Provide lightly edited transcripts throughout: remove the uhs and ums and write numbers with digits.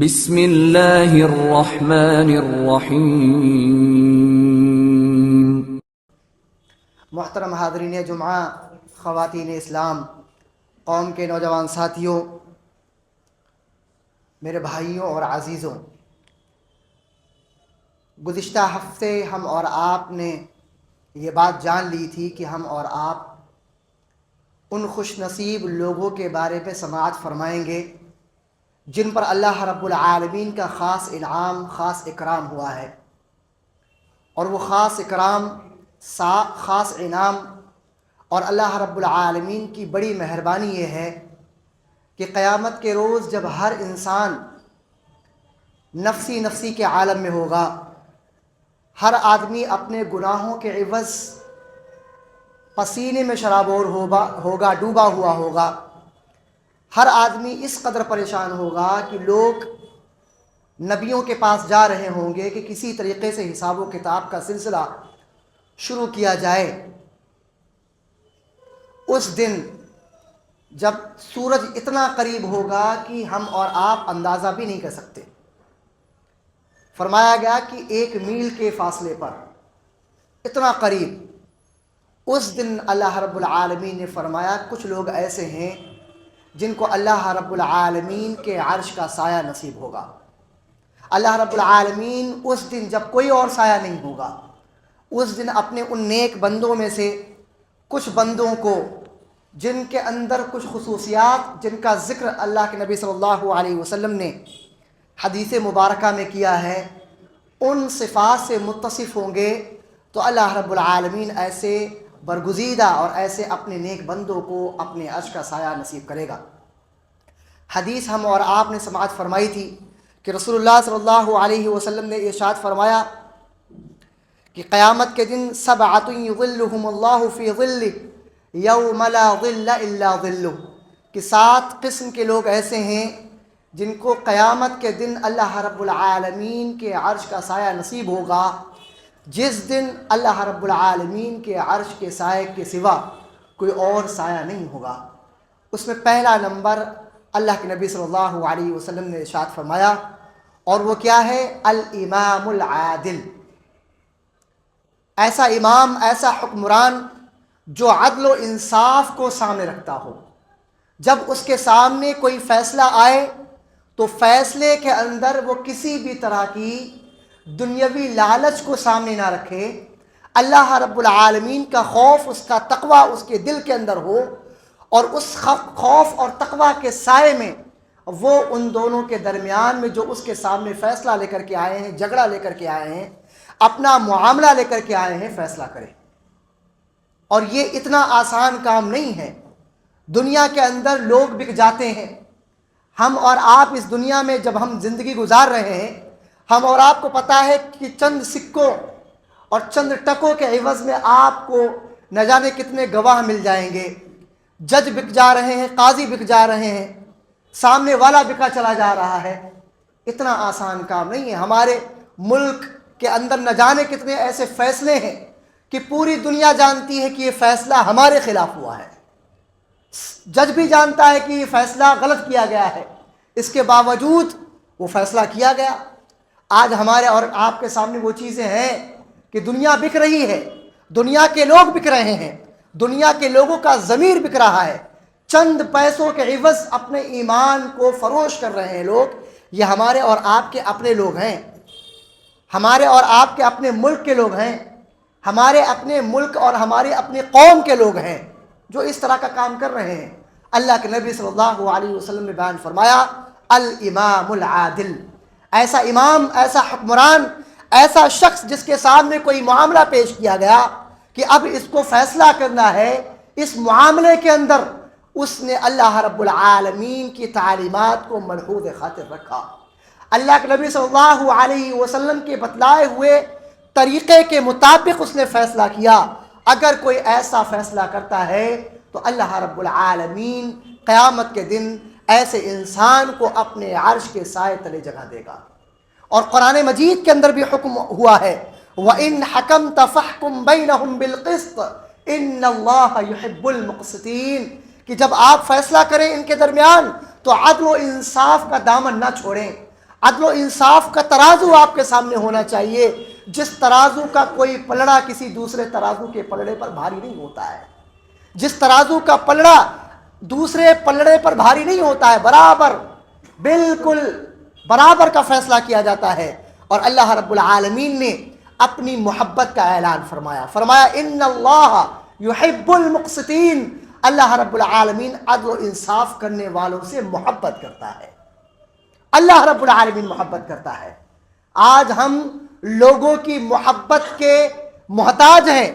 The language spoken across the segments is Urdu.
بسم اللہ الرحمن الرحیم۔ محترم حاضرین جمعہ، خواتین اسلام، قوم کے نوجوان ساتھیوں، میرے بھائیوں اور عزیزوں، گزشتہ ہفتے ہم اور آپ نے یہ بات جان لی تھی کہ ہم اور آپ ان خوش نصیب لوگوں کے بارے میں سماعت فرمائیں گے جن پر اللہ رب العالمین کا خاص انعام، خاص اکرام ہوا ہے۔ اور وہ خاص اکرام، خاص انعام اور اللہ رب العالمین کی بڑی مہربانی یہ ہے کہ قیامت کے روز جب ہر انسان نفسی نفسی کے عالم میں ہوگا، ہر آدمی اپنے گناہوں کے عوض پسینے میں شرابور ہوگا، ڈوبا ہوا ہوگا، ہر آدمی اس قدر پریشان ہوگا کہ لوگ نبیوں کے پاس جا رہے ہوں گے کہ کسی طریقے سے حساب و کتاب کا سلسلہ شروع کیا جائے۔ اس دن جب سورج اتنا قریب ہوگا کہ ہم اور آپ اندازہ بھی نہیں کر سکتے، فرمایا گیا کہ 1 میل کے فاصلے پر، اتنا قریب۔ اس دن اللہ رب العالمین نے فرمایا کچھ لوگ ایسے ہیں جن کو اللہ رب العالمین کے عرش کا سایہ نصیب ہوگا۔ اللہ رب العالمین اس دن جب کوئی اور سایہ نہیں ہوگا، اس دن اپنے ان نیک بندوں میں سے کچھ بندوں کو جن کے اندر کچھ خصوصیات، جن کا ذکر اللہ کے نبی صلی اللہ علیہ وسلم نے حدیث مبارکہ میں کیا ہے، ان صفات سے متصف ہوں گے تو اللہ رب العالمین ایسے برگزیدہ اور ایسے اپنے نیک بندوں کو اپنے عرش کا سایہ نصیب کرے گا۔ حدیث ہم اور آپ نے سماعت فرمائی تھی کہ رسول اللہ صلی اللہ علیہ وسلم نے ارشاد فرمایا کہ قیامت کے دن 7 یظلہم اللہ فی ظلہ یوم لا ظل الا ظلہ، کہ 7 قسم کے لوگ ایسے ہیں جن کو قیامت کے دن اللہ رب العالمین کے عرش کا سایہ نصیب ہوگا، جس دن اللہ رب العالمین کے عرش کے سائے کے سوا کوئی اور سایہ نہیں ہوگا۔ اس میں پہلا نمبر اللہ کے نبی صلی اللہ علیہ وسلم نے ارشاد فرمایا، اور وہ کیا ہے؟ الامام العادل، ایسا امام، ایسا حکمران جو عدل و انصاف کو سامنے رکھتا ہو۔ جب اس کے سامنے کوئی فیصلہ آئے تو فیصلے کے اندر وہ کسی بھی طرح کی دنیاوی لالچ کو سامنے نہ رکھے، اللہ رب العالمین کا خوف، اس کا تقوی اس کے دل کے اندر ہو، اور اس خوف اور تقوی کے سائے میں وہ ان دونوں کے درمیان میں جو اس کے سامنے فیصلہ لے کر کے آئے ہیں، جھگڑا لے کر کے آئے ہیں، اپنا معاملہ لے کر کے آئے ہیں، فیصلہ کرے۔ اور یہ اتنا آسان کام نہیں ہے۔ دنیا کے اندر لوگ بک جاتے ہیں۔ ہم اور آپ اس دنیا میں جب ہم زندگی گزار رہے ہیں، ہم اور آپ کو پتہ ہے کہ چند سکوں اور چند ٹکوں کے عوض میں آپ کو نہ جانے کتنے گواہ مل جائیں گے۔ جج بک جا رہے ہیں، قاضی بک جا رہے ہیں، سامنے والا بکا چلا جا رہا ہے۔ اتنا آسان کام نہیں ہے۔ ہمارے ملک کے اندر نہ جانے کتنے ایسے فیصلے ہیں کہ پوری دنیا جانتی ہے کہ یہ فیصلہ ہمارے خلاف ہوا ہے، جج بھی جانتا ہے کہ یہ فیصلہ غلط کیا گیا ہے، اس کے باوجود وہ فیصلہ کیا گیا۔ آج ہمارے اور آپ کے سامنے وہ چیزیں ہیں کہ دنیا بک رہی ہے، دنیا کے لوگ بک رہے ہیں، دنیا کے لوگوں کا ضمیر بک رہا ہے، چند پیسوں کے عوض اپنے ایمان کو فروش کر رہے ہیں لوگ۔ یہ ہمارے اور آپ کے اپنے لوگ ہیں، ہمارے اور آپ کے اپنے ملک کے لوگ ہیں، ہمارے اپنے ملک اور ہمارے اپنے قوم کے لوگ ہیں جو اس طرح کا کام کر رہے ہیں۔ اللہ کے نبی صلی اللہ علیہ وسلم نے بیان فرمایا الامام العادل، ایسا امام، ایسا حکمران، ایسا شخص جس کے سامنے کوئی معاملہ پیش کیا گیا کہ اب اس کو فیصلہ کرنا ہے، اس معاملے کے اندر اس نے اللہ رب العالمین کی تعلیمات کو ملحوظ خاطر رکھا، اللہ کے نبی صلی اللہ علیہ وسلم کے بتلائے ہوئے طریقے کے مطابق اس نے فیصلہ کیا۔ اگر کوئی ایسا فیصلہ کرتا ہے تو اللہ رب العالمین قیامت کے دن ایسے انسان کو اپنے عرش کے سائے تلے جگہ دے گا۔ اور قرآن مجید کے اندر بھی حکم ہوا ہے وَإِنْ حَكَمْتَ فَاحْكُمْ بَيْنَهُمْ بِالْقِسْطِ إِنَّ اللَّهَ يُحِبُّ الْمُقْسِطِينَ، کہ جب آپ فیصلہ کریں ان کے درمیان تو عدل و انصاف کا دامن نہ چھوڑیں، عدل و انصاف کا ترازو آپ کے سامنے ہونا چاہیے، جس ترازو کا کوئی پلڑا کسی دوسرے ترازو کے پلڑے پر بھاری نہیں ہوتا ہے، جس ترازو کا پلڑا دوسرے پلڑے پر بھاری نہیں ہوتا ہے، برابر، بالکل برابر کا فیصلہ کیا جاتا ہے۔ اور اللہ رب العالمین نے اپنی محبت کا اعلان فرمایا ان اللہ یحب المقسطین، اللہ رب العالمین عدل و انصاف کرنے والوں سے محبت کرتا ہے، اللہ رب العالمین محبت کرتا ہے۔ آج ہم لوگوں کی محبت کے محتاج ہیں،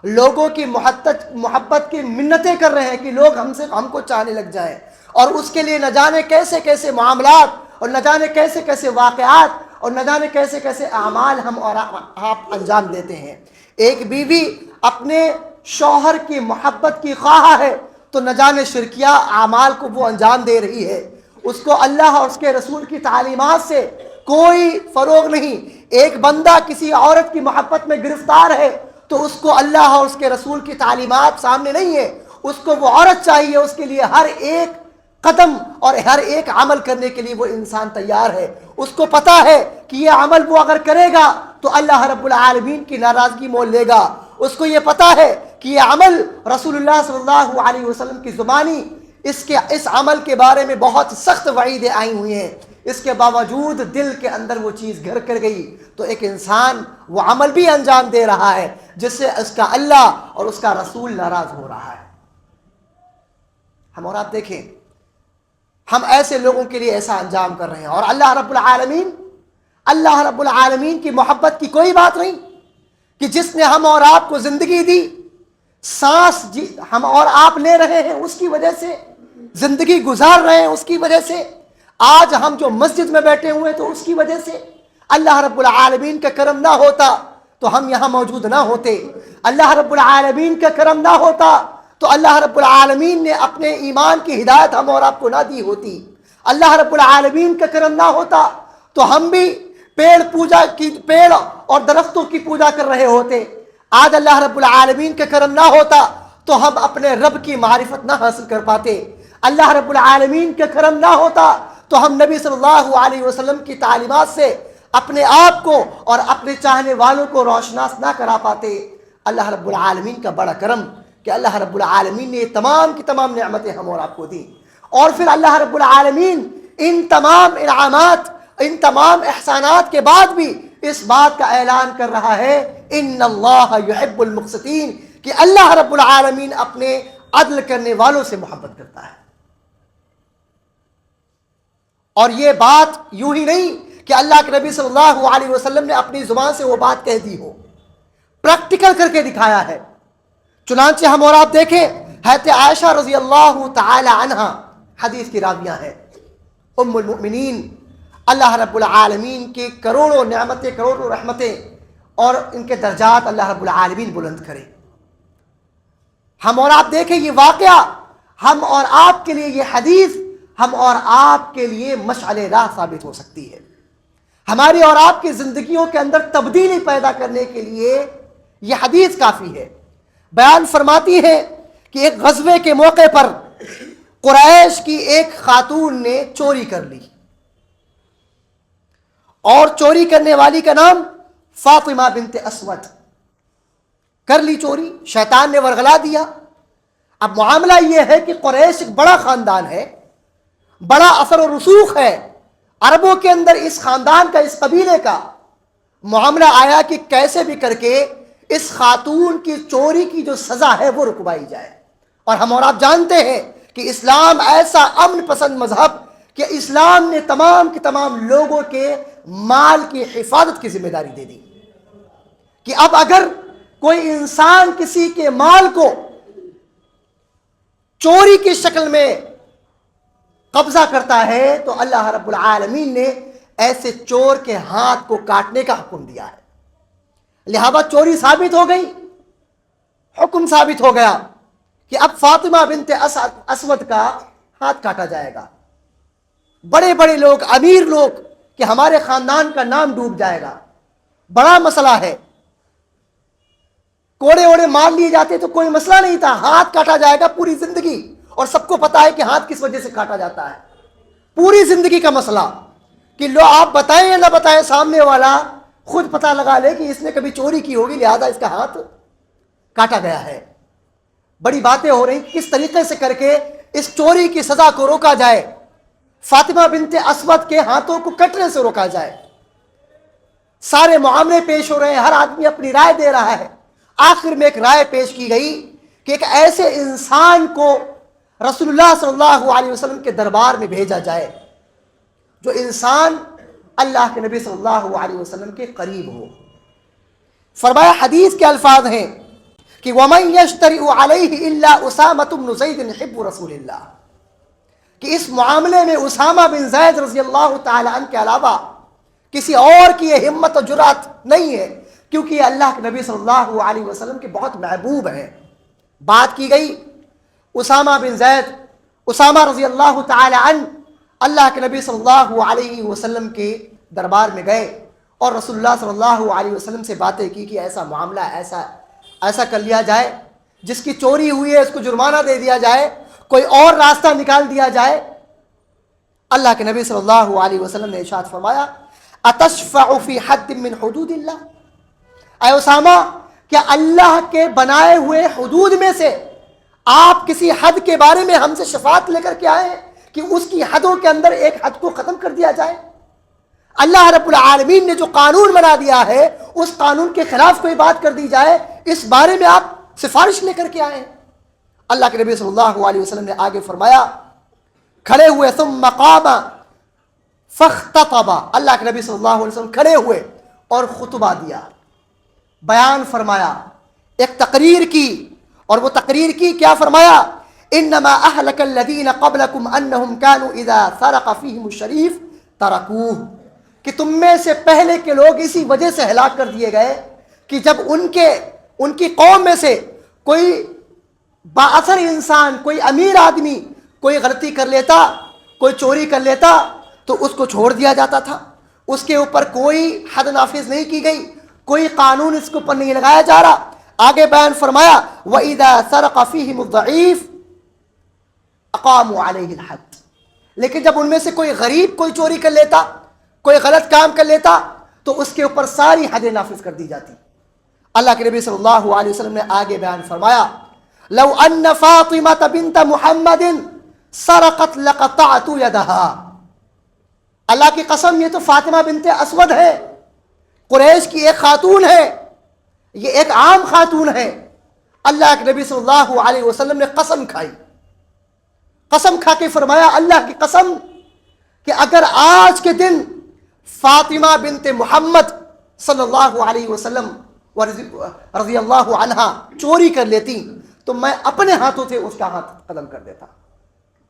لوگوں کی محبت کی منتیں کر رہے ہیں کہ لوگ ہم کو چاہنے لگ جائیں، اور اس کے لیے نہ جانے کیسے کیسے معاملات اور نہ جانے کیسے کیسے واقعات اور نہ جانے کیسے کیسے اعمال ہم اور آپ انجام دیتے ہیں۔ ایک بیوی اپنے شوہر کی محبت کی خواہاں ہے تو نہ جانے شرکیہ اعمال کو وہ انجام دے رہی ہے، اس کو اللہ اور اس کے رسول کی تعلیمات سے کوئی فروغ نہیں۔ ایک بندہ کسی عورت کی محبت میں گرفتار ہے تو اس کو اللہ اور اس کے رسول کی تعلیمات سامنے نہیں ہے، اس کو وہ عورت چاہیے، اس کے لیے ہر ایک قدم اور ہر ایک عمل کرنے کے لیے وہ انسان تیار ہے۔ اس کو پتا ہے کہ یہ عمل وہ اگر کرے گا تو اللہ رب العالمین کی ناراضگی مول لے گا، اس کو یہ پتا ہے کہ یہ عمل رسول اللہ صلی اللہ علیہ وسلم کی زبانی اس عمل کے بارے میں بہت سخت وعیدیں آئی ہوئی ہیں، اس کے باوجود دل کے اندر وہ چیز گھر کر گئی تو ایک انسان وہ عمل بھی انجام دے رہا ہے جس سے اس کا اللہ اور اس کا رسول ناراض ہو رہا ہے۔ ہم اور آپ دیکھیں، ہم ایسے لوگوں کے لیے ایسا انجام کر رہے ہیں، اور اللہ رب العالمین کی محبت کی کوئی بات نہیں کہ جس نے ہم اور آپ کو زندگی دی، سانس ہم اور آپ لے رہے ہیں اس کی وجہ سے، زندگی گزار رہے ہیں اس کی وجہ سے، آج ہم جو مسجد میں بیٹھے ہوئے تو اس کی وجہ سے۔ اللہ رب العالمین کا کرم نہ ہوتا تو ہم یہاں موجود نہ ہوتے، اللہ رب العالمین کا کرم نہ ہوتا تو اللہ رب العالمین نے اپنے ایمان کی ہدایت ہم اور آپ کو نہ دی ہوتی، اللہ رب العالمین کا کرم نہ ہوتا تو ہم بھی پیڑ اور درختوں کی پوجا کر رہے ہوتے، آج اللہ رب العالمین کا کرم نہ ہوتا تو ہم اپنے رب کی معرفت نہ حاصل کر پاتے، اللہ رب العالمین کا کرم نہ ہوتا تو ہم نبی صلی اللہ علیہ وسلم کی تعلیمات سے اپنے آپ کو اور اپنے چاہنے والوں کو روشناس نہ کرا پاتے۔ اللہ رب العالمین کا بڑا کرم کہ اللہ رب العالمین نے تمام کی تمام نعمتیں ہم اور آپ کو دیں، اور پھر اللہ رب العالمین ان تمام انعامات، ان تمام احسانات کے بعد بھی اس بات کا اعلان کر رہا ہے ان اللہ یحب المقسطین، کہ اللہ رب العالمین اپنے عدل کرنے والوں سے محبت کرتا ہے۔ اور یہ بات یوں ہی نہیں کہ اللہ کے نبی صلی اللہ علیہ وسلم نے اپنی زبان سے وہ بات کہہ دی ہو، پریکٹیکل کر کے دکھایا ہے۔ چنانچہ ہم اور آپ دیکھیں، حضرت عائشہ رضی اللہ تعالی عنہا حدیث کی راویہ ہے، ام المؤمنین، اللہ رب العالمین کی کروڑوں نعمتیں، کروڑوں رحمتیں اور ان کے درجات اللہ رب العالمین بلند کرے۔ ہم اور آپ دیکھیں یہ واقعہ، ہم اور آپ کے لیے یہ حدیث ہم اور آپ کے لیے مشعل راہ ثابت ہو سکتی ہے، ہماری اور آپ کی زندگیوں کے اندر تبدیلی پیدا کرنے کے لیے یہ حدیث کافی ہے۔ بیان فرماتی ہے کہ ایک غزوے کے موقع پر قریش کی ایک خاتون نے چوری کر لی، اور چوری کرنے والی کا نام فاطمہ بنت اسود، کر لی چوری، شیطان نے ورغلا دیا۔ اب معاملہ یہ ہے کہ قریش ایک بڑا خاندان ہے، بڑا اثر و رسوخ ہے عربوں کے اندر، اس خاندان کا، اس قبیلے کا۔ معاملہ آیا کہ کیسے بھی کر کے اس خاتون کی چوری کی جو سزا ہے وہ رکوائی جائے، اور ہم اور آپ جانتے ہیں کہ اسلام ایسا امن پسند مذہب کہ اسلام نے تمام کے تمام لوگوں کے مال کی حفاظت کی ذمہ داری دے دی، کہ اب اگر کوئی انسان کسی کے مال کو چوری کی شکل میں قبضہ کرتا ہے تو اللہ رب العالمین نے ایسے چور کے ہاتھ کو کاٹنے کا حکم دیا ہے۔ لہذا چوری ثابت ہو گئی، حکم ثابت ہو گیا کہ اب فاطمہ بنت اسود کا ہاتھ کاٹا جائے گا۔ بڑے بڑے لوگ، امیر لوگ، کہ ہمارے خاندان کا نام ڈوب جائے گا، بڑا مسئلہ ہے۔ کوڑے اوڑے مار لیے جاتے تو کوئی مسئلہ نہیں تھا، ہاتھ کاٹا جائے گا پوری زندگی، اور سب کو پتا ہے کہ ہاتھ کس وجہ سے کاٹا جاتا ہے، پوری زندگی کا مسئلہ۔ کہ لو آپ بتائیں یا نہ بتائیں، سامنے والا خود پتہ لگا لے کہ اس نے کبھی چوری کی ہوگی لہذا اس کا ہاتھ کاٹا گیا ہے۔ بڑی باتیں ہو رہی کس طریقے سے کر کے اس چوری کی سزا کو روکا جائے، فاطمہ بنت اسود کے ہاتھوں کو کٹنے سے روکا جائے۔ سارے معاملے پیش ہو رہے ہیں، ہر آدمی اپنی رائے دے رہا ہے۔ آخر میں ایک رائے پیش کی گئی کہ ایک ایسے انسان کو رسول اللہ صلی اللہ علیہ وسلم کے دربار میں بھیجا جائے جو انسان اللہ کے نبی صلی اللہ علیہ وسلم کے قریب ہو۔ فرمایا حدیث کے الفاظ ہیں کہ وَمَن يَشْتَرِئُ عَلَيْهِ إِلَّا أُسَامَةُ بْنُ زَيْدٍ حِبُّ رسول اللہ، کہ اس معاملے میں اسامہ بن زید رضی اللہ تعالی عنہ کے علاوہ کسی اور کی یہ ہمت و جرات نہیں ہے، کیونکہ یہ اللہ کے نبی صلی اللہ علیہ وسلم کے بہت محبوب ہیں۔ بات کی گئی اسامہ بن زید، اسامہ رضی اللہ تعالی عنہ اللہ کے نبی صلی اللہ علیہ وسلم کے دربار میں گئے اور رسول اللہ صلی اللہ علیہ وسلم سے باتیں کی کہ ایسا معاملہ ایسا کر لیا جائے، جس کی چوری ہوئی ہے اس کو جرمانہ دے دیا جائے، کوئی اور راستہ نکال دیا جائے۔ اللہ کے نبی صلی اللہ علیہ وسلم نے ارشاد فرمایا اتشفع فی حد من حدود اللہ، اے اسامہ کیا اللہ کے بنائے ہوئے حدود میں سے آپ کسی حد کے بارے میں ہم سے شفاعت لے کر کے آئے ہیں کہ اس کی حدوں کے اندر ایک حد کو ختم کر دیا جائے؟ اللہ رب العالمین نے جو قانون بنا دیا ہے اس قانون کے خلاف کوئی بات کر دی جائے، اس بارے میں آپ سفارش لے کر کے آئے ہیں؟ اللہ کے نبی صلی اللہ علیہ وسلم نے آگے فرمایا، کھڑے ہوئے ثم قام فاختطب، اللہ کے نبی صلی اللہ علیہ وسلم کھڑے ہوئے اور خطبہ دیا، بیان فرمایا، ایک تقریر کی، اور وہ تقریر کی کیا فرمایا؟ انما اهلك الذين قبلكم انهم كانوا اذا سرق فيهم الشريف تركوه، کہ تم میں سے پہلے کے لوگ اسی وجہ سے ہلاک کر دیے گئے کہ جب ان کی قوم میں سے کوئی بااثر انسان، کوئی امیر آدمی کوئی غلطی کر لیتا، کوئی چوری کر لیتا تو اس کو چھوڑ دیا جاتا تھا، اس کے اوپر کوئی حد نافذ نہیں کی گئی، کوئی قانون اس کے اوپر نہیں لگایا جا رہا۔ آگے بیان فرمایا وَإِذَا سَرَقَ فِيهِمُ الضَّعِيفُ اقاموا علیہ الحد، لیکن جب ان میں سے کوئی غریب کوئی چوری کر لیتا، کوئی غلط کام کر لیتا تو اس کے اوپر ساری حدیں نافذ کر دی جاتی۔ اللہ کے نبی صلی اللہ علیہ وسلم نے آگے بیان فرمایا لو ان فاطمہ بنت محمد سرقت لقطعت یدها، اللہ کی قسم یہ تو فاطمہ بنت اسود ہے، قریش کی ایک خاتون ہے، یہ ایک عام خاتون ہے۔ اللہ کے نبی صلی اللہ علیہ وسلم نے قسم کھائی، قسم کھا کے فرمایا اللہ کی قسم کہ اگر آج کے دن فاطمہ بنت محمد صلی اللہ علیہ وسلم رضی اللہ عنہا چوری کر لیتی تو میں اپنے ہاتھوں سے اس کا ہاتھ قلم کر دیتا۔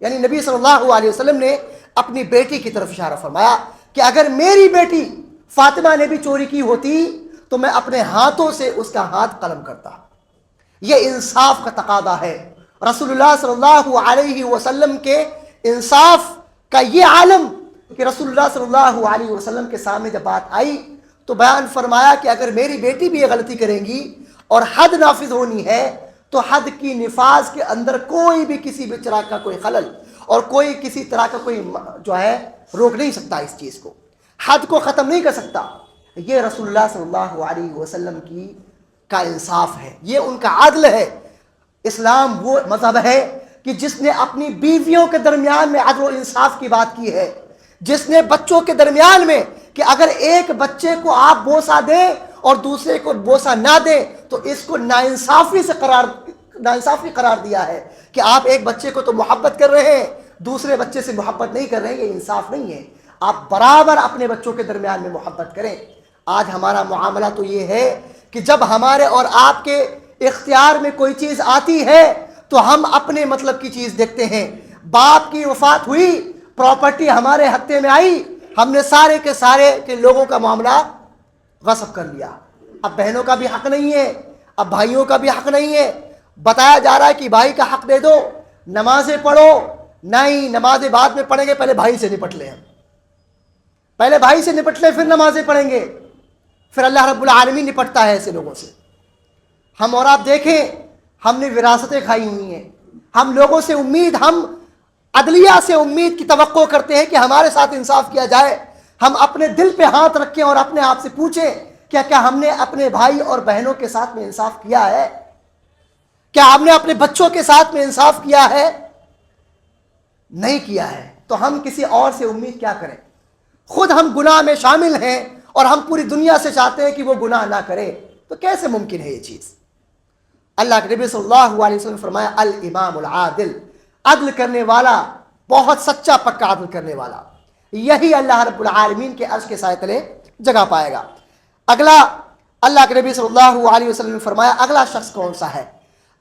یعنی نبی صلی اللہ علیہ وسلم نے اپنی بیٹی کی طرف اشارہ فرمایا کہ اگر میری بیٹی فاطمہ نے بھی چوری کی ہوتی تو میں اپنے ہاتھوں سے اس کا ہاتھ قلم کرتا۔ یہ انصاف کا تقاضا ہے۔ رسول اللہ صلی اللہ علیہ وسلم کے انصاف کا یہ عالم کہ رسول اللہ صلی اللہ علیہ وسلم کے سامنے جب بات آئی تو بیان فرمایا کہ اگر میری بیٹی بھی یہ غلطی کریں گی اور حد نافذ ہونی ہے تو حد کی نفاذ کے اندر کوئی بھی کسی بھی طرح کا کوئی خلل اور کوئی کسی طرح کا کوئی جو ہے روک نہیں سکتا، اس چیز کو حد کو ختم نہیں کر سکتا۔ یہ رسول اللہ صلی اللہ علیہ وسلم کا انصاف ہے، یہ ان کا عدل ہے۔ اسلام وہ مذہب ہے کہ جس نے اپنی بیویوں کے درمیان میں عدل و انصاف کی بات کی ہے، جس نے بچوں کے درمیان میں کہ اگر ایک بچے کو آپ بوسہ دیں اور دوسرے کو بوسہ نہ دیں تو اس کو ناانصافی قرار دیا ہے کہ آپ ایک بچے کو تو محبت کر رہے ہیں، دوسرے بچے سے محبت نہیں کر رہے ہیں، یہ انصاف نہیں ہے۔ آپ برابر اپنے بچوں کے درمیان میں محبت کریں۔ آج ہمارا معاملہ تو یہ ہے کہ جب ہمارے اور آپ کے اختیار میں کوئی چیز آتی ہے تو ہم اپنے مطلب کی چیز دیکھتے ہیں۔ باپ کی وفات ہوئی، پراپرٹی ہمارے ہتھے میں آئی، ہم نے سارے کے لوگوں کا معاملہ غصب کر لیا۔ اب بہنوں کا بھی حق نہیں ہے، اب بھائیوں کا بھی حق نہیں ہے۔ بتایا جا رہا ہے کہ بھائی کا حق دے دو، نمازیں پڑھو، نہیں نمازیں بعد میں پڑھیں گے، پہلے بھائی سے نپٹ لیں، پہلے بھائی سے نپٹ لیں پھر نمازیں پڑھیں گے، پھر اللہ رب العالمین نپٹتا ہے ایسے لوگوں سے۔ ہم اور آپ دیکھیں، ہم نے وراثتیں کھائی ہوئی ہیں، ہم لوگوں سے امید، ہم عدلیہ سے امید کی توقع کرتے ہیں کہ ہمارے ساتھ انصاف کیا جائے، ہم اپنے دل پہ ہاتھ رکھیں اور اپنے آپ سے پوچھیں کیا ہم نے اپنے بھائی اور بہنوں کے ساتھ میں انصاف کیا ہے؟ کیا ہم نے اپنے بچوں کے ساتھ میں انصاف کیا ہے؟ نہیں کیا ہے تو ہم کسی اور سے امید کیا کریں؟ خود ہم گناہ میں شامل ہیں اور ہم پوری دنیا سے چاہتے ہیں کہ وہ گناہ نہ کرے، تو کیسے ممکن ہے یہ چیز؟ اللہ کے نبی صلی اللہ علیہ وسلم نے فرمایا الامام العادل، عدل کرنے والا، بہت سچا پکا عدل کرنے والا، یہی اللہ رب العالمین کے عرش کے سائے تلے جگہ پائے گا۔ اگلا اللہ کے نبی صلی اللہ علیہ وسلم نے فرمایا اگلا شخص کون سا ہے؟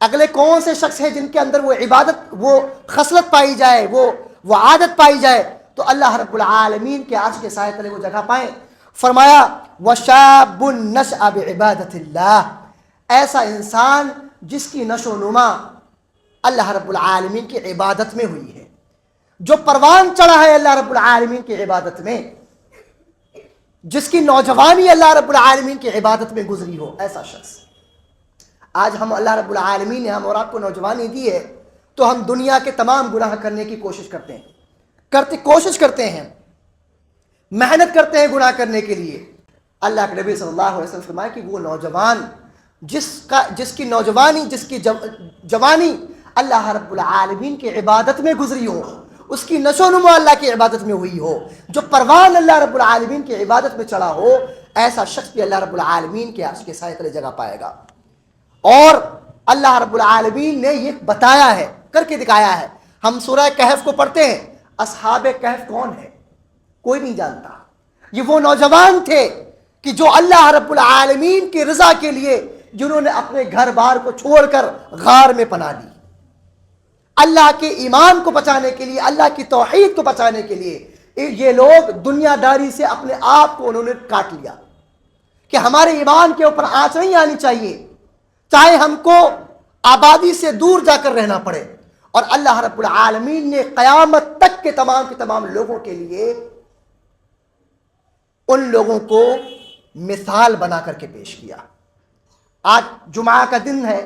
اگلے کون سے شخص ہیں جن کے اندر وہ عبادت، وہ خصلت پائی جائے، وہ عادت پائی جائے تو اللہ رب العالمین کے عرش کے سائے تلے وہ جگہ پائیں؟ فرمایا وَشَابٌ نَشْأَ بِعِبَادَةِ اللَّهِ، ایسا انسان جس کی نشو و نما اللہ رب العالمین کی عبادت میں ہوئی ہے، جو پروان چڑھا ہے اللہ رب العالمین کی عبادت میں، جس کی نوجوانی اللہ رب العالمین کی عبادت میں گزری ہو، ایسا شخص۔ آج ہم اللہ رب العالمین نے ہم اور آپ کو نوجوانی دی ہے تو ہم دنیا کے تمام گناہ کرنے کی کوشش کرتے ہیں، محنت کرتے ہیں گناہ کرنے کے لیے۔ اللہ کے نبی صلی اللہ علیہ وسلم فرمایا کہ وہ نوجوان جس کی نوجوانی، جس کی جوانی اللہ رب العالمین کی عبادت میں گزری ہو، اس کی نشو و نما اللہ کی عبادت میں ہوئی ہو، جو پروان اللہ رب العالمین کی عبادت میں چڑھا ہو، ایسا شخص بھی اللہ رب العالمین کے عرش کے سائے تلے جگہ پائے گا۔ اور اللہ رب العالمین نے یہ بتایا ہے، کر کے دکھایا ہے۔ ہم سورہ کہف کو پڑھتے ہیں، اصحاب کہف کون ہے؟ کوئی نہیں جانتا۔ یہ وہ نوجوان تھے کہ جو اللہ رب العالمین کی رضا کے لیے، جنہوں نے اپنے گھر بار کو چھوڑ کر غار میں پناہ لی، اللہ کے ایمان کو بچانے کے لیے، اللہ کی توحید کو بچانے کے لیے۔ یہ لوگ دنیا داری سے اپنے آپ کو انہوں نے کاٹ لیا کہ ہمارے ایمان کے اوپر آنچ نہیں آنی چاہیے، چاہے ہم کو آبادی سے دور جا کر رہنا پڑے۔ اور اللہ رب العالمین نے قیامت تک کے تمام لوگوں کے لیے ان لوگوں کو مثال بنا کر کے پیش کیا۔ آج جمعہ کا دن ہے،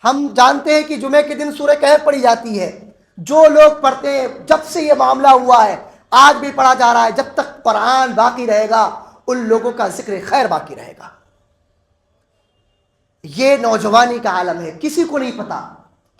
ہم جانتے ہیں کہ جمعے کے دن سورہ کہف پڑھی جاتی ہے۔ جو لوگ پڑھتے ہیں، جب سے یہ معاملہ ہوا ہے آج بھی پڑھا جا رہا ہے، جب تک قرآن باقی رہے گا ان لوگوں کا ذکر خیر باقی رہے گا۔ یہ نوجوانی کا عالم ہے، کسی کو نہیں پتا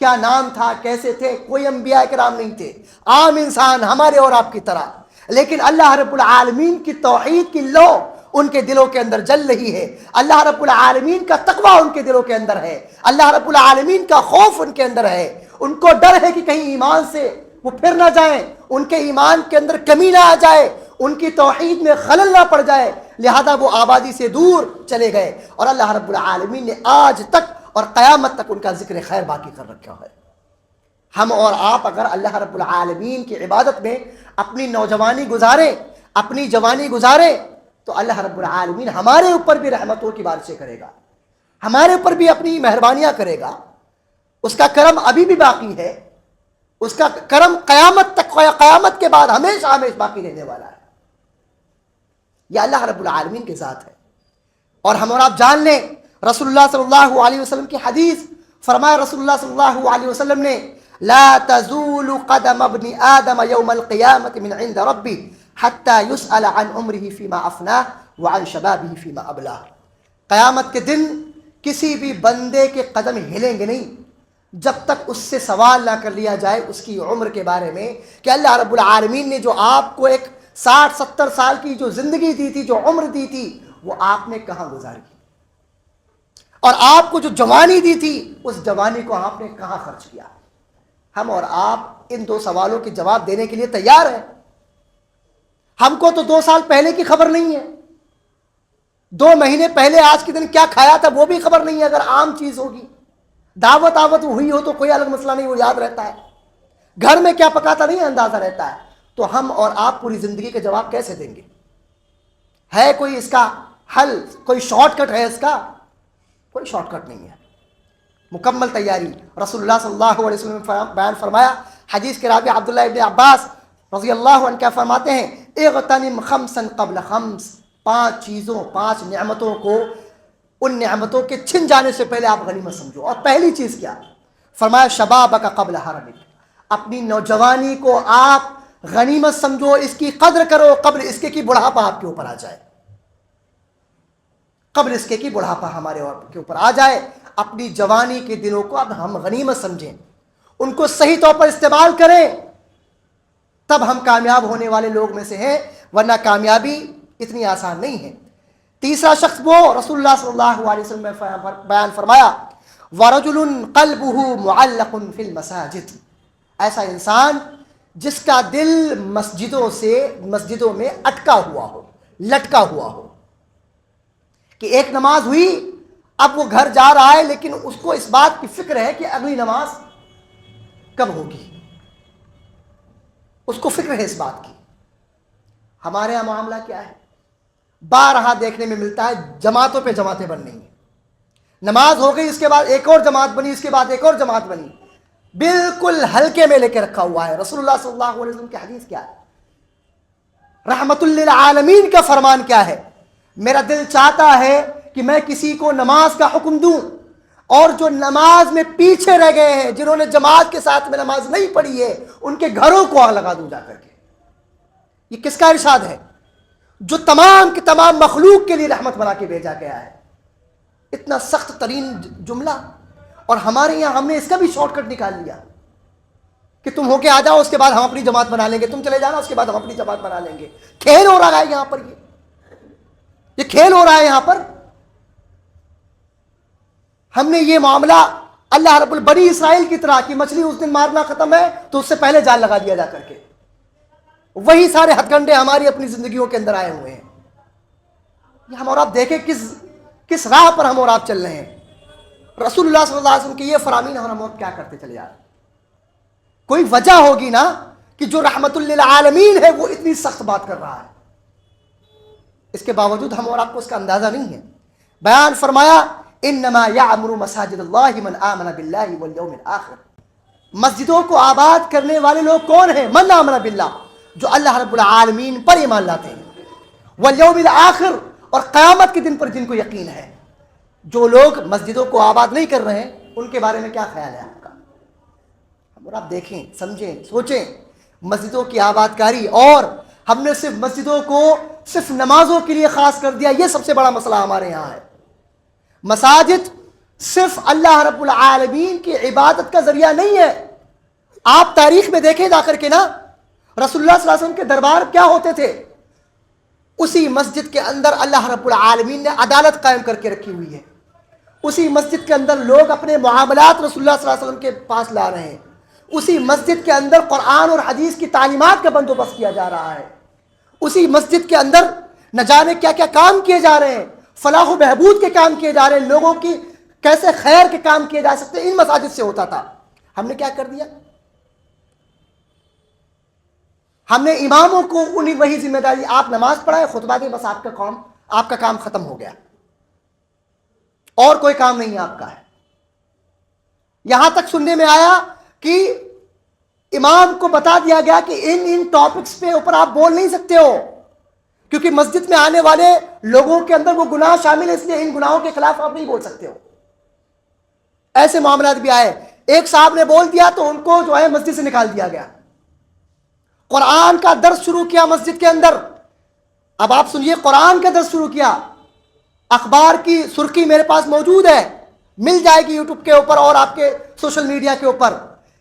کیا نام تھا، کیسے تھے، کوئی انبیاء کرام نہیں تھے، عام انسان ہمارے اور آپ کی طرح، لیکن اللہ رب العالمین کی توحید کی لو ان کے دلوں کے اندر جل رہی ہے، اللہ رب العالمین کا تقویٰ ان کے دلوں کے اندر ہے، اللہ رب العالمین کا خوف ان کے اندر ہے۔ ان کو ڈر ہے کہ کہیں ایمان سے وہ پھر نہ جائیں، ان کے ایمان کے اندر کمی نہ آ جائے، ان کی توحید میں خلل نہ پڑ جائے، لہذا وہ آبادی سے دور چلے گئے۔ اور اللہ رب العالمین نے آج تک اور قیامت تک ان کا ذکر خیر باقی کر رکھا ہے۔ ہم اور آپ اگر اللہ رب العالمین کی عبادت میں اپنی نوجوانی گزاریں، اپنی جوانی گزاریں، تو اللہ رب العالمین ہمارے اوپر بھی رحمتوں کی بارشیں کرے گا، ہمارے اوپر بھی اپنی مہربانیاں کرے گا۔ اس کا کرم ابھی بھی باقی ہے، اس کا کرم قیامت تک، قیامت کے بعد ہمیشہ ہمیشہ باقی رہنے والا ہے۔ یہ اللہ رب العالمین کی ذات ہے۔ اور ہم اور آپ جان لیں، رسول اللہ صلی اللہ علیہ وسلم کی حدیث، فرمایا رسول اللہ صلی اللہ علیہ وسلم نے لا تزول قدم ابن آدم یوم القیامت من عند ربی حتی یسأل عن عمره فیما افناہ وعن شبابہ فیما ابلاہ۔ قیامت کے دن کسی بھی بندے کے قدم ہلیں گے نہیں جب تک اس سے سوال نہ کر لیا جائے اس کی عمر کے بارے میں، کہ اللہ رب العالمین نے جو آپ کو ایک 60-70 سال کی جو زندگی دی تھی، جو عمر دی تھی، وہ آپ نے کہاں گزاری، اور آپ کو جو جوانی دی تھی اس جوانی کو آپ نے کہاں خرچ کیا۔ ہم اور آپ ان دو سوالوں کے جواب دینے کے لیے تیار ہیں۔ ہم کو تو 2 سال پہلے کی خبر نہیں ہے، 2 مہینے پہلے آج کے دن کیا کھایا تھا وہ بھی خبر نہیں ہے۔ اگر عام چیز ہوگی، دعوت ہوئی ہو تو کوئی الگ مسئلہ نہیں، وہ یاد رہتا ہے، گھر میں کیا پکا تھا نہیں اندازہ رہتا ہے۔ تو ہم اور آپ پوری زندگی کا جواب کیسے دیں گے؟ ہے کوئی اس کا حل؟ کوئی شارٹ کٹ ہے اس کا؟ کوئی شارٹ کٹ نہیں ہے، مکمل تیاری۔ رسول اللہ صلی اللہ علیہ وسلم نے بیان فرمایا، حدیث کے راوی عبداللہ ابن عباس رضی اللہ عنہ کیا فرماتے ہیں، اغتنم خمسا قبل خمس، 5 چیزوں، 5 نعمتوں کو، ان نعمتوں کے چھن جانے سے پہلے آپ غنیمت سمجھو۔ اور پہلی چیز کیا؟ فرمایا شبابک قبل حرمک، اپنی نوجوانی کو آپ غنیمت سمجھو، اس کی قدر کرو قبل اس کے کہ بڑھاپا آپ کے اوپر آ جائے، قبل اس کے کہ بڑھاپا ہمارے کے اوپر آ جائے۔ اپنی جوانی کے دنوں کو اب ہم غنیمت سمجھیں، ان کو صحیح طور پر استعمال کریں، تب ہم کامیاب ہونے والے لوگ میں سے ہیں، ورنہ کامیابی اتنی آسان نہیں ہے۔ تیسرا شخص وہ رسول اللہ صلی اللہ علیہ وسلم نے بیان فرمایا، وَرَجُلٌ قَلْبُهُ مُعَلَّقٌ فِي الْمَسَاجِدِ، ایسا انسان جس کا دل مسجدوں میں اٹکا ہوا ہو، لٹکا ہوا ہو، کہ ایک نماز ہوئی، اب وہ گھر جا رہا ہے لیکن اس کو اس بات کی فکر ہے کہ اگلی نماز کب ہوگی، اس کو فکر ہے اس بات کی۔ ہمارے یہاں معاملہ کیا ہے؟ بارہا دیکھنے میں ملتا ہے جماعتوں پہ جماعتیں بن رہی ہیں، نماز ہو گئی، اس کے بعد ایک اور جماعت بنی، اس کے بعد ایک اور جماعت بنی، بالکل ہلکے میں لے کے رکھا ہوا ہے۔ رسول اللہ صلی اللہ علیہ وسلم کی حدیث کیا ہے؟ رحمت للعالمین کا فرمان کیا ہے؟ میرا دل چاہتا ہے کہ میں کسی کو نماز کا حکم دوں، اور جو نماز میں پیچھے رہ گئے ہیں، جنہوں نے جماعت کے ساتھ میں نماز نہیں پڑھی ہے، ان کے گھروں کو آگ لگا دوں جا کر کے۔ یہ کس کا ارشاد ہے؟ جو تمام کی تمام مخلوق کے لیے رحمت بنا کے بھیجا گیا ہے۔ اتنا سخت ترین جملہ، اور ہمارے یہاں ہم نے اس کا بھی شارٹ کٹ نکال لیا کہ تم ہو کے آ جاؤ، اس کے بعد ہم اپنی جماعت بنا لیں گے، تم چلے جانا، اس کے بعد ہم اپنی جماعت بنا لیں گے۔ کھیل ہو رہا ہے یہاں پر، یہ کھیل ہو رہا ہے یہاں پر۔ ہم نے یہ معاملہ اللہ رب البنی اسرائیل کی طرح کہ مچھلی اس دن مارنا ختم ہے تو اس سے پہلے جال لگا دیا جا کر کے، وہی سارے ہتھ کنڈے ہماری اپنی زندگیوں کے اندر آئے ہوئے ہیں۔ یہ ہم اور آپ دیکھیں کس راہ پر ہم اور آپ چل رہے ہیں۔ رسول اللہ صلی اللہ علیہ وسلم کی یہ فرامین اور ہم اور کیا کرتے چلے جا رہے ہیں؟ کوئی وجہ ہوگی نا کہ جو رحمت للعالمین ہے وہ اتنی سخت بات کر رہا ہے، اس کے باوجود ہم اور آپ کو اس کا اندازہ نہیں ہے۔ بیان فرمایا، انما یعمر مساجد اللہ من آمن باللہ والیوم الآخر، مسجدوں کو آباد کرنے والے لوگ کون ہیں؟ من آمن باللہ، جو اللہ رب العالمین پر ایمان لاتے ہیں، والیوم الآخر، اور قیامت کے دن پر جن کو یقین ہے۔ جو لوگ مسجدوں کو آباد نہیں کر رہے ہیں، ان کے بارے میں کیا خیال ہے آپ کا؟ اور آپ دیکھیں، سمجھیں، سوچیں، مسجدوں کی آباد کاری، اور ہم نے صرف مسجدوں کو صرف نمازوں کے لیے خاص کر دیا، یہ سب سے بڑا مسئلہ ہمارے یہاں ہے۔ مساجد صرف اللہ رب العالمین کی عبادت کا ذریعہ نہیں ہے۔ آپ تاریخ میں دیکھیں جا کر کے نا، رسول اللہ صلی اللہ علیہ وسلم کے دربار کیا ہوتے تھے؟ اسی مسجد کے اندر اللہ رب العالمین نے عدالت قائم کر کے رکھی ہوئی ہے، اسی مسجد کے اندر لوگ اپنے معاملات رسول اللہ صلی اللہ علیہ وسلم کے پاس لا رہے ہیں، اسی مسجد کے اندر قرآن اور حدیث کی تعلیمات کا بندوبست کیا جا رہا ہے، اسی مسجد کے اندر نہ جانے کیا کیا کام کیے جا رہے ہیں، فلاح و بہبود کے کام کیے جا رہے ہیں، لوگوں کی کیسے خیر کے کام کیے جا سکتے ہیں، ان مساجد سے ہوتا تھا۔ ہم نے کیا کر دیا؟ ہم نے اماموں کو انہیں وہی ذمہ داری، آپ نماز پڑھائیں، خطبہ دیں، بس آپ کا کام ختم ہو گیا، اور کوئی کام نہیں آپ کا ہے۔ یہاں تک سننے میں آیا کہ امام کو بتا دیا گیا کہ ان ٹاپکس پہ اوپر آپ بول نہیں سکتے ہو، کیونکہ مسجد میں آنے والے لوگوں کے اندر وہ گناہ شامل ہے، اس لیے ان گناہوں کے خلاف آپ نہیں بول سکتے ہو۔ ایسے معاملات بھی آئے، ایک صاحب نے بول دیا تو ان کو جو ہے مسجد سے نکال دیا گیا۔ قرآن کا درس شروع کیا مسجد کے اندر، اب آپ سنیے، قرآن کا درس شروع کیا، اخبار کی سرخی میرے پاس موجود ہے، مل جائے گی یوٹیوب کے اوپر اور آپ کے سوشل میڈیا کے اوپر،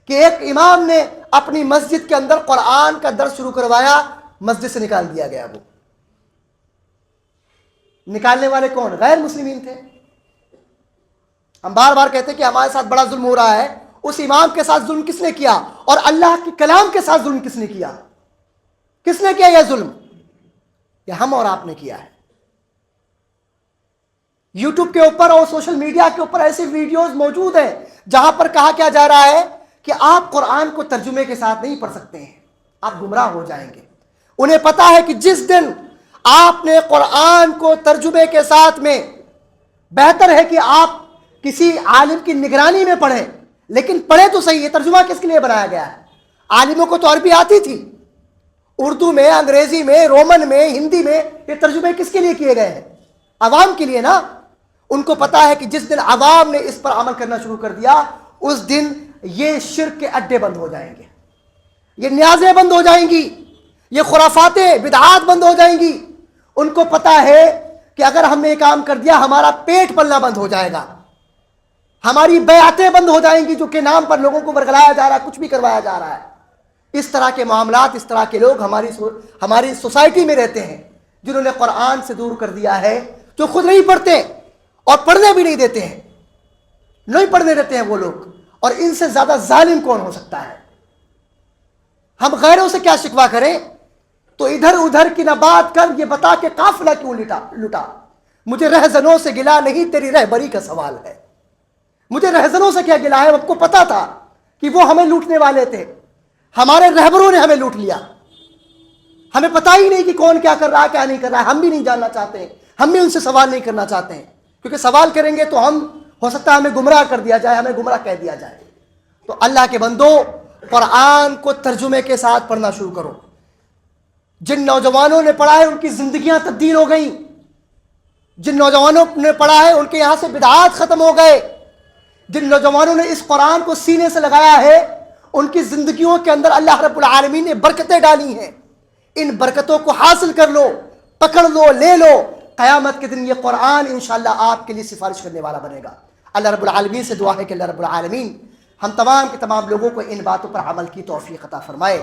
کہ ایک امام نے اپنی مسجد کے اندر قرآن کا درس شروع کروایا، مسجد سے نکال دیا گیا۔ وہ نکالنے والے کون؟ غیر مسلمین تھے۔ ہم بار بار کہتے ہیں کہ ہمارے ساتھ بڑا ظلم ہو رہا ہے، اس امام کے ساتھ ظلم کس نے کیا؟ اور اللہ کے کلام کے ساتھ ظلم کس نے کیا؟ کس نے کیا یہ ظلم؟ یہ ہم اور آپ نے کیا ہے۔ یوٹیوب کے اوپر اور سوشل میڈیا کے اوپر ایسی ویڈیوز موجود ہیں جہاں پر کہا کیا جا رہا ہے کہ آپ قرآن کو ترجمے کے ساتھ نہیں پڑھ سکتے ہیں، آپ گمراہ ہو جائیں گے۔ انہیں پتا ہے کہ جس دن آپ نے قرآن کو ترجمے کے ساتھ میں، بہتر ہے کہ آپ کسی عالم کی نگرانی میں پڑھیں، لیکن پڑھے تو صحیح، یہ ترجمہ کس کے لیے بنایا گیا ہے؟ عالموں کو تو عربی آتی تھی، اردو میں، انگریزی میں، رومن میں، ہندی میں، یہ ترجمے کس کے لیے کیے گئے ہیں؟ عوام کے لیے نا۔ ان کو پتا ہے کہ جس دن عوام نے اس پر عمل کرنا شروع کر دیا، اس دن یہ شرک کے اڈے بند ہو جائیں گے، یہ نیازیں بند ہو جائیں گی، یہ خرافاتیں بدعات بند ہو جائیں گی۔ ان کو پتہ ہے کہ اگر ہم نے یہ کام کر دیا ہمارا پیٹ پلنا بند ہو جائے گا، ہماری بیعتیں بند ہو جائیں گی، جو کہ نام پر لوگوں کو ورگلایا جا رہا ہے، کچھ بھی کروایا جا رہا ہے۔ اس طرح کے معاملات، اس طرح کے لوگ ہماری سوسائٹی میں رہتے ہیں، جنہوں نے قرآن سے دور کر دیا ہے، جو خود نہیں پڑھتے اور پڑھنے بھی نہیں دیتے ہیں، نہیں پڑھنے دیتے ہیں وہ لوگ۔ اور ان سے زیادہ ظالم کون ہو سکتا ہے؟ ہم غیروں سے کیا شکوہ کریں؟ تو ادھر ادھر کی نہ بات کر، یہ بتا کہ قافلہ کیوں لٹا؟ مجھے رہزنوں سے گلا نہیں، تیری رہبری کا سوال ہے۔ مجھے رہزنوں سے کیا گلا ہے؟ آپ کو پتا تھا کہ وہ ہمیں لوٹنے والے تھے، ہمارے رہبروں نے ہمیں لوٹ لیا، ہمیں پتہ ہی نہیں کہ کون کیا کر رہا ہے کیا نہیں کر رہا ہے، ہم بھی نہیں جاننا چاہتے ہیں، ہم بھی ان سے سوال نہیں کرنا چاہتے ہیں، کیونکہ سوال کریں گے تو ہم ہو سکتا ہے ہمیں گمراہ کر دیا جائے، ہمیں گمراہ کہہ دیا جائے۔ تو اللہ کے بندو، قرآن کو ترجمے کے ساتھ پڑھنا شروع کرو۔ جن نوجوانوں نے پڑھا ہے ان کی زندگیاں تبدیل ہو گئیں، جن نوجوانوں نے پڑھا ہے ان کے یہاں سے بدعات ختم ہو گئے، جن نوجوانوں نے اس قرآن کو سینے سے لگایا ہے ان کی زندگیوں کے اندر اللہ رب العالمین نے برکتیں ڈالی ہیں۔ ان برکتوں کو حاصل کر لو، پکڑ لو، لے لو، قیامت کے دن یہ قرآن انشاءاللہ آپ کے لیے سفارش کرنے والا بنے گا۔ اللہ رب العالمین سے دعا ہے کہ اللہ رب العالمین ہم تمام کے تمام لوگوں کو ان باتوں پر عمل کی توفیق عطا فرمائے۔